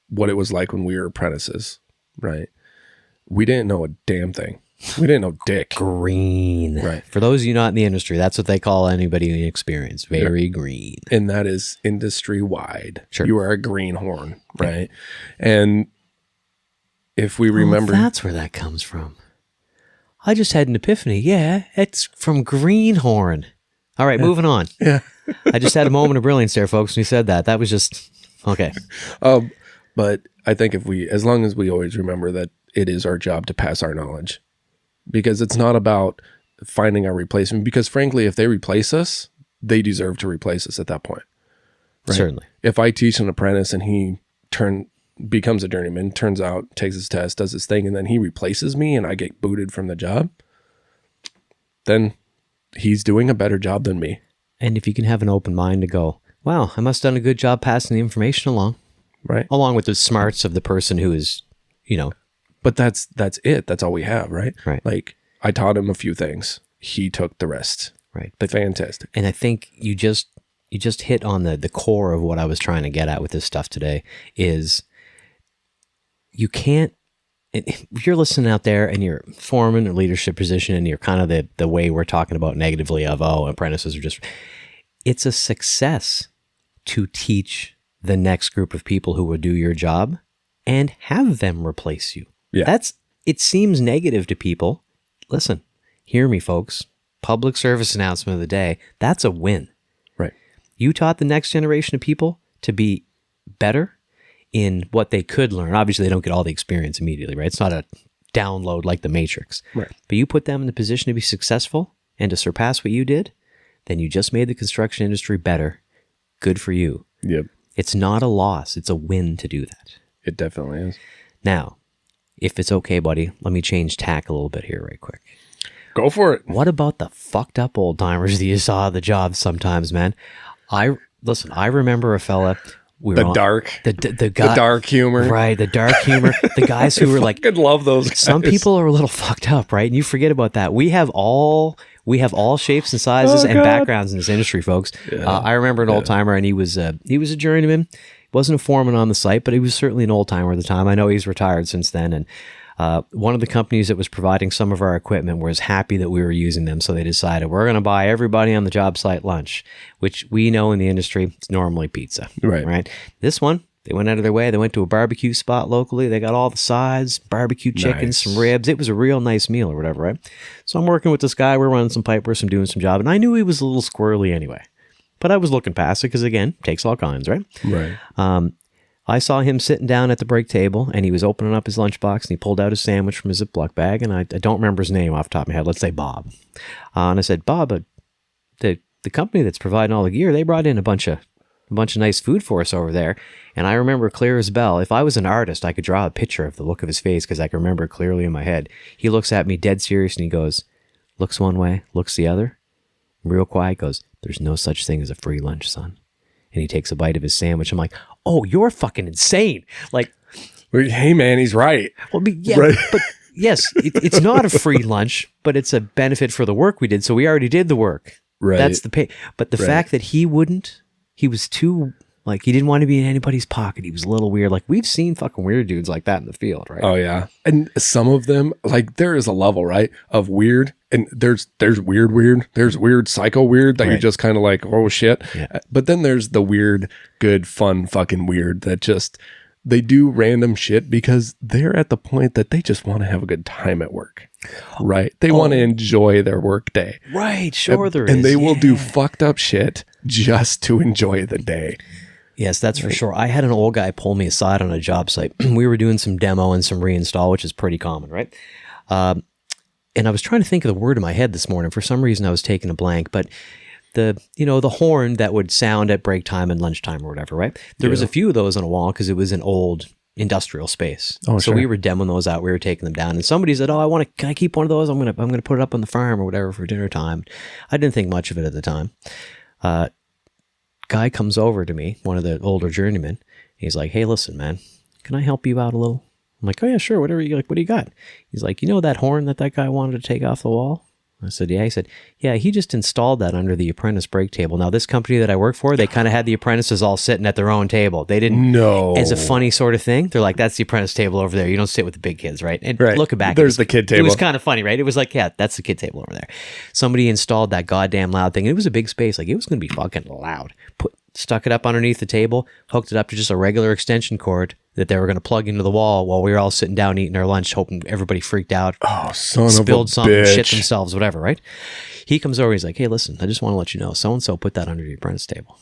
S1: what it was like when we were apprentices, right? We didn't know a damn thing. We didn't know dick.
S2: Green.
S1: Right.
S2: For those of you not in the industry, that's what they call anybody inexperienced. Very green.
S1: And that is industry wide.
S2: Sure.
S1: You are a greenhorn, right? And if we remember...
S2: that's where that comes from. I just had an epiphany. Yeah, it's from greenhorn. All right, moving on.
S1: Yeah.
S2: I just had a moment of brilliance there, folks, when you said that. That was just... Okay.
S1: But I think as long as we always remember that it is our job to pass our knowledge, because it's not about finding our replacement, because frankly, if they replace us, they deserve to replace us at that point. Right?
S2: Certainly.
S1: If I teach an apprentice and he becomes a journeyman, turns out, takes his test, does his thing, and then he replaces me and I get booted from the job, then he's doing a better job than me.
S2: And if you can have an open mind to go, wow, I must have done a good job passing the information along.
S1: Right.
S2: Along with the smarts of the person who is,
S1: But that's it. That's all we have, right?
S2: Right.
S1: Like, I taught him a few things. He took the rest.
S2: Right. But
S1: fantastic.
S2: And I think you just hit on the core of what I was trying to get at with this stuff today is you can't, if you're listening out there and you're foreman or leadership position and you're kind of the way we're talking about negatively of, apprentices are just, it's a success to teach the next group of people who will do your job and have them replace you.
S1: Yeah.
S2: It seems negative to people. Listen, hear me, folks. Public service announcement of the day. That's a win.
S1: Right.
S2: You taught the next generation of people to be better in what they could learn. Obviously, they don't get all the experience immediately, right? It's not a download like the Matrix.
S1: Right.
S2: But you put them in the position to be successful and to surpass what you did, then you just made the construction industry better. Good for you.
S1: Yep.
S2: It's not a loss. It's a win to do that.
S1: It definitely is.
S2: Now, if it's okay, buddy, let me change tack a little bit here right quick.
S1: Go for it.
S2: What about the fucked up old timers that you saw at the job sometimes, man? I remember a fella. The
S1: dark humor.
S2: Right, the dark humor. The guys who were like,
S1: I love those guys.
S2: Some people are a little fucked up, right? And you forget about that. We have all shapes and sizes and backgrounds in this industry, folks.
S1: Yeah.
S2: I remember an old timer, and he was a journeyman. Wasn't a foreman on the site, but he was certainly an old timer at the time. I know he's retired since then, and one of the companies that was providing some of our equipment was happy that we were using them, so they decided we're going to buy everybody on the job site lunch, which we know in the industry it's normally pizza. Right. This one, they went out of their way. They went to a barbecue spot locally. They got all the sides, barbecue chicken, some ribs. It was a real nice meal or whatever, right? So I'm working with this guy. We're running some pipe work, doing some job, and I knew he was a little squirrely anyway. But I was looking past it because, again, takes all kinds, right?
S1: Right.
S2: I saw him sitting down at the break table, and he was opening up his lunchbox, and he pulled out his sandwich from his Ziploc bag, and I don't remember his name off the top of my head. Let's say Bob. And I said, Bob, the company that's providing all the gear, they brought in a bunch of nice food for us over there. And I remember clear as bell. If I was an artist, I could draw a picture of the look of his face because I can remember it clearly in my head. He looks at me dead serious, and he goes, looks one way, looks the other, real quiet, goes, there's no such thing as a free lunch, son. And he takes a bite of his sandwich. I'm like, oh, you're fucking insane. Like,
S1: hey, man, he's right.
S2: Well, yeah,
S1: right.
S2: But yes, it's not a free lunch, but it's a benefit for the work we did. So we already did the work.
S1: Right.
S2: That's the pay. But the fact that he was too, like, he didn't want to be in anybody's pocket. He was a little weird. Like, we've seen fucking weird dudes like that in the field, right?
S1: Oh, yeah. And some of them, like, there is a level, right, of weird. And there's weird. There's weird, psycho weird that you're just kind of like, oh, shit. Yeah. But then there's the weird, good, fun, fucking weird that just, they do random shit because they're at the point that they just want to have a good time at work, right? They want to enjoy their work day.
S2: Right, sure there is.
S1: And they will do fucked up shit just to enjoy the day.
S2: Yes, that's for sure. I had an old guy pull me aside on a job site. We were doing some demo and some reinstall, which is pretty common, right? And I was trying to think of the word in my head this morning. For some reason, I was taking a blank. But the horn that would sound at break time and lunchtime or whatever, right? There was a few of those on a wall because it was an old industrial space. Oh, so we were demoing those out. We were taking them down. And somebody said, can I keep one of those? I'm gonna put it up on the farm or whatever for dinner time. I didn't think much of it at the time. Guy comes over to me, one of the older journeymen. He's like, hey, listen, man, can I help you out a little? I'm like, oh, yeah, sure. Whatever you like. What do you got? He's like, you know that horn that guy wanted to take off the wall? I said, yeah. He said, yeah, he just installed that under the apprentice break table. Now, this company that I work for, they kind of had the apprentices all sitting at their own table. They didn't.
S1: No.
S2: As a funny sort of thing. They're like, that's the apprentice table over there. You don't sit with the big kids, right? And looking back,
S1: there's the kid table.
S2: It was kind of funny, right? It was like, yeah, that's the kid table over there. Somebody installed that goddamn loud thing. And it was a big space. Like, it was going to be fucking loud. Stuck it up underneath the table, hooked it up to just a regular extension cord that they were going to plug into the wall while we were all sitting down eating our lunch, hoping everybody freaked out.
S1: Oh, son
S2: spilled
S1: of a
S2: something,
S1: bitch.
S2: shit themselves, whatever, right? He comes over, he's like, hey, listen, I just want to let you know, so-and-so put that under the apprentice table.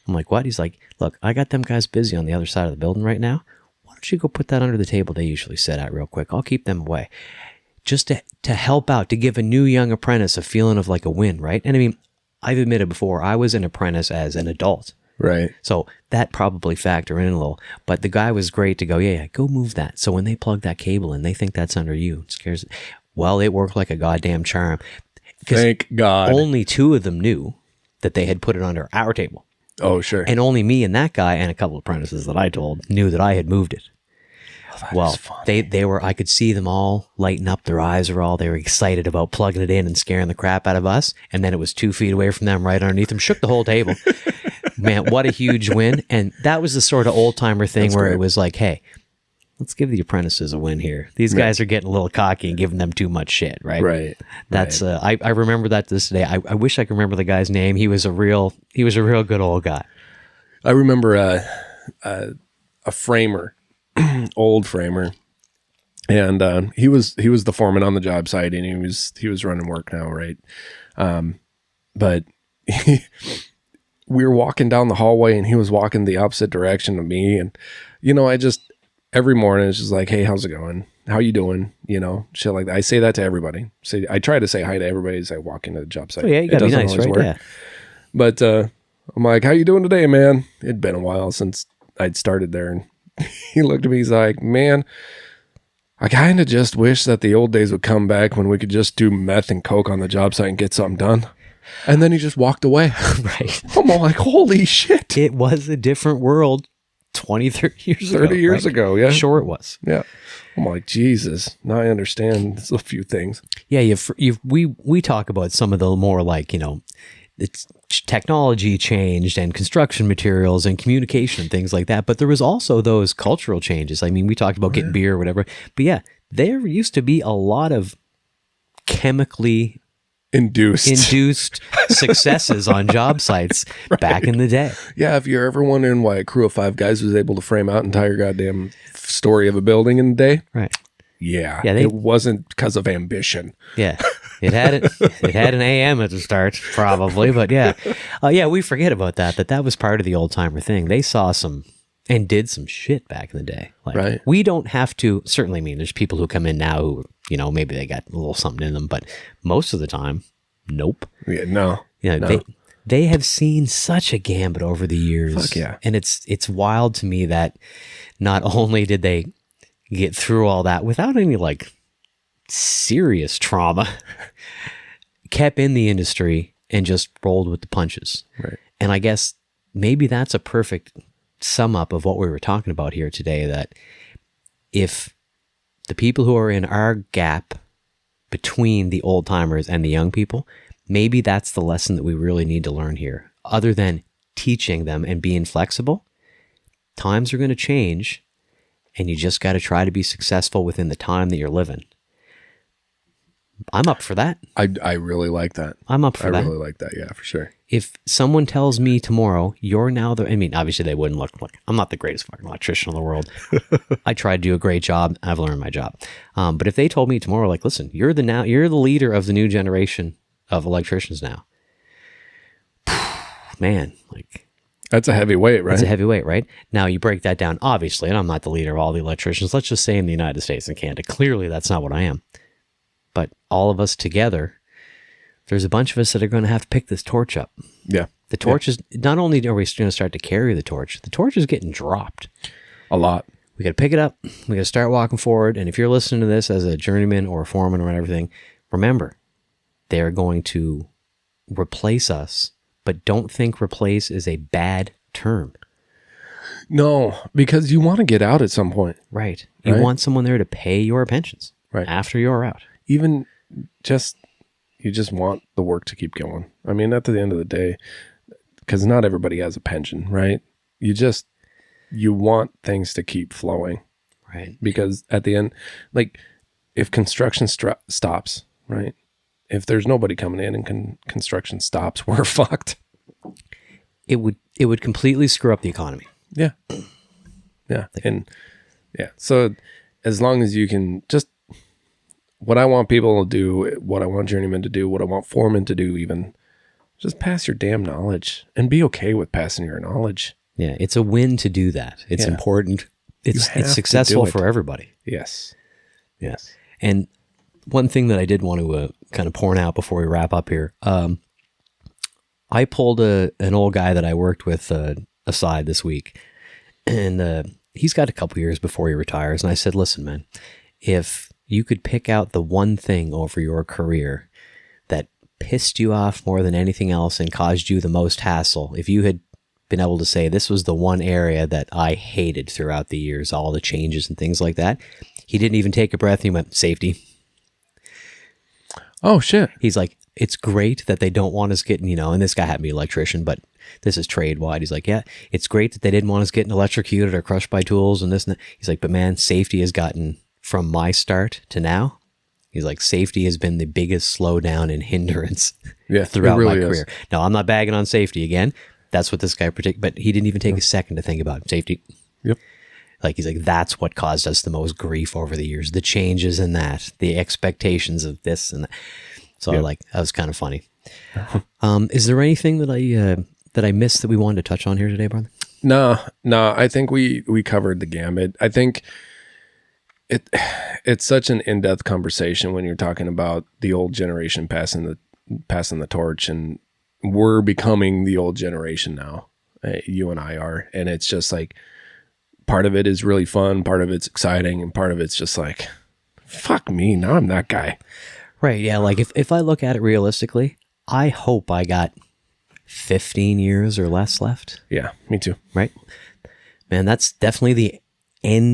S2: I'm like, what? He's like, look, I got them guys busy on the other side of the building right now. Why don't you go put that under the table they usually sit at real quick? I'll keep them away. Just to help out, to give a new young apprentice a feeling of like a win, right? And I mean, I've admitted before, I was an apprentice as an adult.
S1: Right.
S2: So that probably factor in a little. But the guy was great to go, yeah, go move that. So when they plug that cable in, they think that's under you. It scares. Well, it worked like a goddamn charm.
S1: Thank God.
S2: Only 2 of them knew that they had put it under our table.
S1: Oh, sure.
S2: And only me and that guy and a couple of apprentices that I told knew that I had moved it. Well, they were, I could see them all lighten up. Their eyes were they were excited about plugging it in and scaring the crap out of us. And then it was 2 feet away from them, right underneath them, shook the whole table. Man, what a huge win. And that was the sort of old timer thing. That's where great. It was like, hey, let's give the apprentices a win here. These guys are getting a little cocky and giving them too much shit, right?
S1: Right.
S2: That's I remember that to this day. I wish I could remember the guy's name. He was a real good old guy.
S1: I remember a framer, old framer, and he was the foreman on the job site, and he was running work now, right? But we were walking down the hallway, and he was walking the opposite direction of me, and I just every morning it's just like, hey, how's it going? How you doing? Shit like that. I say that to everybody. I try to say hi to everybody as I walk into the job site.
S2: Oh, yeah, you gotta be nice, right? Work. Yeah.
S1: But I'm like, how you doing today, man? It'd been a while since I'd started there, and he looked at me. He's like, man, I kind of just wish that the old days would come back when we could just do meth and coke on the job site and get something done. And then he just walked away.
S2: Right.
S1: I'm like, holy shit.
S2: It was a different world 20, 30 years ago.
S1: 30 years ago, yeah.
S2: Sure it was.
S1: Yeah. I'm like, Jesus. Now I understand a few things.
S2: Yeah, we talk about some of the more like, it's technology changed and construction materials and communication and things like that. But there was also those cultural changes. I mean, we talked about getting beer or whatever. But yeah, there used to be a lot of chemically induced successes on job sites back in the day.
S1: Yeah, if you're ever wondering why a crew of 5 guys was able to frame out an entire goddamn story of a building in a day.
S2: Right.
S1: Yeah. It wasn't because of ambition.
S2: Yeah. It had an AM at the start, probably, but yeah. We forget about that was part of the old timer thing. They saw some and did some shit back in the day. Like,
S1: right.
S2: We don't have to, certainly, I mean, there's people who come in now who, maybe they got a little something in them, but most of the time, nope.
S1: Yeah, no. No.
S2: They have seen such a gambit over the years.
S1: Fuck yeah.
S2: And it's wild to me that not only did they get through all that without any like serious trauma, kept in the industry and just rolled with the punches.
S1: Right.
S2: And I guess maybe that's a perfect sum up of what we were talking about here today, that if the people who are in our gap between the old timers and the young people, maybe that's the lesson that we really need to learn here. Other than teaching them and being flexible, times are going to change, and you just got to try to be successful within the time that you're living. I'm up for that.
S1: I really like that.
S2: I'm up for that.
S1: I really like that. Yeah, for sure.
S2: If someone tells me tomorrow, you're now obviously they wouldn't look like, I'm not the greatest fucking electrician in the world. I try to do a great job. I've learned my job. But if they told me tomorrow, like, listen, you're the leader of the new generation of electricians now. Man, like,
S1: that's a heavy weight, right?
S2: That's a heavy weight, right? Now you break that down, obviously, and I'm not the leader of all the electricians. Let's just say in the United States and Canada, clearly that's not what I am. But all of us together, there's a bunch of us that are going to have to pick this torch up.
S1: Yeah.
S2: The torch is, not only are we going to start to carry the torch is getting dropped.
S1: A lot.
S2: We got to pick it up. We got to start walking forward. And if you're listening to this as a journeyman or a foreman or everything, remember, they're going to replace us, but don't think replace is a bad term.
S1: No, because you want to get out at some point.
S2: Right. You want someone there to pay your pensions after you're out.
S1: Even you just want the work to keep going. I mean, at the end of the day, because not everybody has a pension, right? You want things to keep flowing.
S2: Right.
S1: Because at the end, like, if construction stops, right? If there's nobody coming in and construction stops, we're fucked.
S2: It would completely screw up the economy.
S1: Yeah. Yeah. So as long as you can just, what I want people to do, what I want journeymen to do, what I want foremen to do even, just pass your damn knowledge and be okay with passing your knowledge.
S2: Yeah, it's a win to do that. It's important. It's successful for everybody.
S1: Yes.
S2: Yes. And one thing that I did want to kind of point out before we wrap up here, I pulled an old guy that I worked with aside this week, and he's got a couple years before he retires. And I said, listen, man, if you could pick out the one thing over your career that pissed you off more than anything else and caused you the most hassle, if you had been able to say this was the one area that I hated throughout the years, all the changes and things like that, he didn't even take a breath. He went, safety.
S1: Oh, shit.
S2: He's like, it's great that they don't want us getting, and this guy had to be an electrician, but this is trade wide. He's like, yeah, it's great that they didn't want us getting electrocuted or crushed by tools and this and that. He's like, but man, safety has gotten from my start to now. He's like, safety has been the biggest slowdown and hindrance throughout my career. Now, I'm not bagging on safety again. That's what this guy predicted, but he didn't even take a second to think about safety.
S1: Yep.
S2: Like, he's like, that's what caused us the most grief over the years. The changes in that, the expectations of this and that. So that was kind of funny. Is there anything that I missed that we wanted to touch on here today, brother? No.
S1: I think we covered the gamut. I think it's such an in-depth conversation when you're talking about the old generation passing the torch, and we're becoming the old generation now. You and I are, and it's just like part of it is really fun, part of it's exciting, and part of it's just like, fuck me, now I'm that guy.
S2: Right, yeah, like if I look at it realistically, I hope I got 15 years or less left.
S1: Yeah, me too.
S2: Right? Man, that's definitely the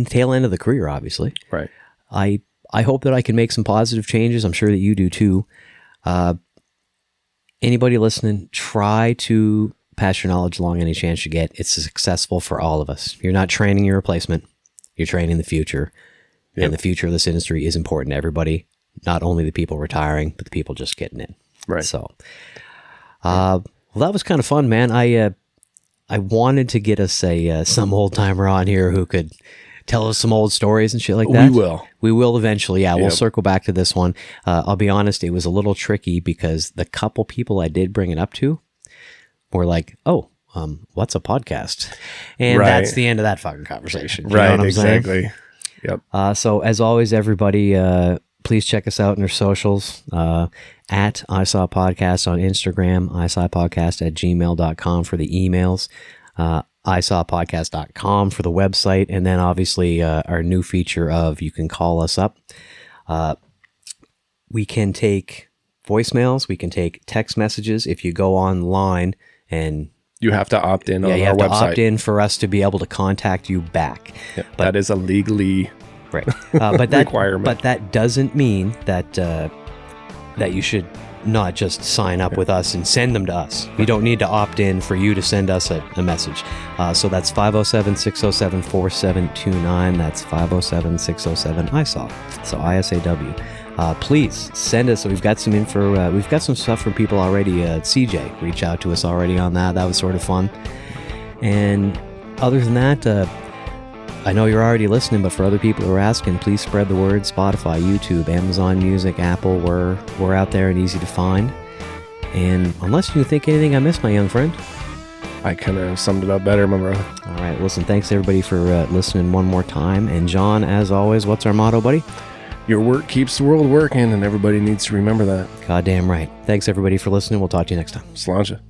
S2: tail end of the career, obviously.
S1: Right.
S2: I hope that I can make some positive changes. I'm sure that you do too. Anybody listening, try to pass your knowledge along any chance you get. It's successful for all of us. You're not training your replacement. You're training the future. Yep. And the future of this industry is important to everybody. Not only the people retiring, but the people just getting in.
S1: Right.
S2: So, well, that was kind of fun, man. I wanted to get us some old timer on here who could tell us some old stories and shit like that. We will eventually. Yeah, we'll circle back to this one. I'll be honest, it was a little tricky because the couple people I did bring it up to were like, "Oh, what's a podcast?" And that's the end of that fucking conversation. You know what I'm
S1: exactly.
S2: saying?
S1: Yep.
S2: So as always, everybody, please check us out in our socials, at isawpodcast on Instagram, isawpodcast@gmail.com for the emails, isawpodcast.com for the website, and then obviously our new feature of you can call us up. We can take voicemails, we can take text messages. If you go online and
S1: you have to opt in on our website.
S2: you have to opt in for us to be able to contact you back.
S1: Yep, but that is a legally
S2: but that
S1: requirement.
S2: But that doesn't mean that that you should not just sign up with us and send them to us. You don't need to opt in for you to send us a message. So that's 507-607-4729. That's 507-607-ISAW. So ISAW. Please send us. We've got some info. We've got some stuff from people already. CJ reached out to us already on that. That was sort of fun. And other than that, I know you're already listening, but for other people who are asking, please spread the word. Spotify, YouTube, Amazon Music, Apple, we're out there and easy to find. And unless you think anything I missed, my young friend,
S1: I kind of summed it up better, my brother.
S2: All right, listen, thanks everybody for listening one more time. And John, as always, what's our motto, buddy?
S1: Your work keeps the world working, and everybody needs to remember that.
S2: Goddamn right. Thanks everybody for listening. We'll talk to you next time.
S1: Sláinte.